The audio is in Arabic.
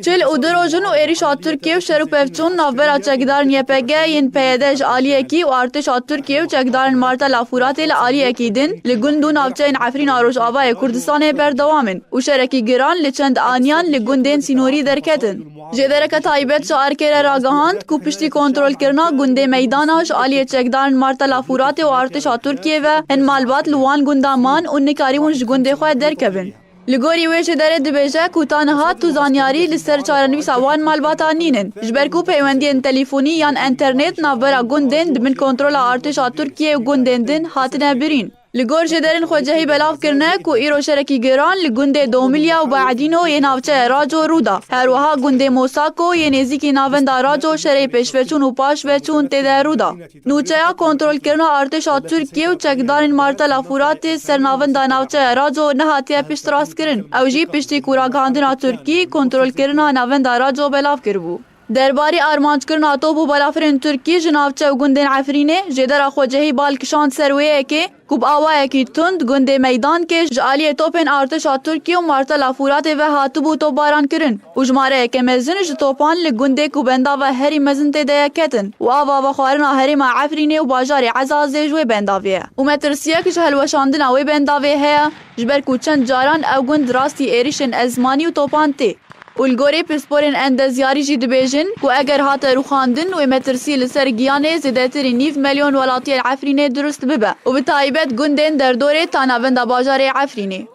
چل او دروژن و ایریشا ترکیه و شروپفچون نافبرا چکدارن یپگه ین پیدش آلیه کی و ارتشا ترکیه و چکدارن مارتا لافورات لآلیه کی دن لگندو نافچین عفرین آروش آبای کردستان بردوامن و شرکی گران لچند آنیان لگندین سینوری درکتن. جدرک تایبت شعر کر راگهاند کو پشتی کنترل کرنا گنده میداناش آلیه چکدارن مارتا لافورات و ارتشا ترکیه و هن مالبات لوان گندامان و نکاریونش گنده خواه درکبن. لگوری ویش داره دبیجه کوتانها تو زانیاری لسر چارنویس وان مالباتا نینن. جبرکو پیوندین تلیفونی یان انترنت نافبرا گندن دمن کنترول ارتشا ترکیه و گندن دن هاتنه برین. لگور جدرن خوجهی بلاف کرنه کو ایرو شرکی گران لگنده 2 ملیا و بعدینو یه ناوچه راجو رودا. هر وها گنده موساکو یه نزیکی ناوند راجو شری پیشوچون و پاشوچون تیده رودا. نوچه کنترل کرنا ارتشا ترکیه و چکدارن مارتا لافورات سر ناوند ناوچه راجو نهاتیه پشت راست کرن. او جی پشتی کوراگاندنا ترکی کنترل کرنا ناوند راجو بلاف کربو. درباری آرمانج کرنا توبو بلافرین ترکی جناوچه و گندن عفرینه جدر خوجهی بالکشان سرویه که کوب آوائه کی تند گنده میدان که جالی توپن ارتشا ترکی و مارتا لافورات و هاتبو تو باران کرن و جماره که مزنج توپان لگنده کوبندا و هری مزن تیده کتن و آوا و خوارنا هری ما عفرینه و باجار عزازه جوی بنداویه و مترسیه که هلوشاندن اوی بنداویه هیا جبر کوچند جاران او گند راستی ایریشن ازمانی و توپان تی والگوری پسپورین اندازیاری جی دبیجن کو اگر هات روخاندن و مترسی لسر گیانه زیادتری 9 میلیون ولاتی عفرینه درست ببه و به تایبت گندن در دوره تاناوند باجار عفرینه.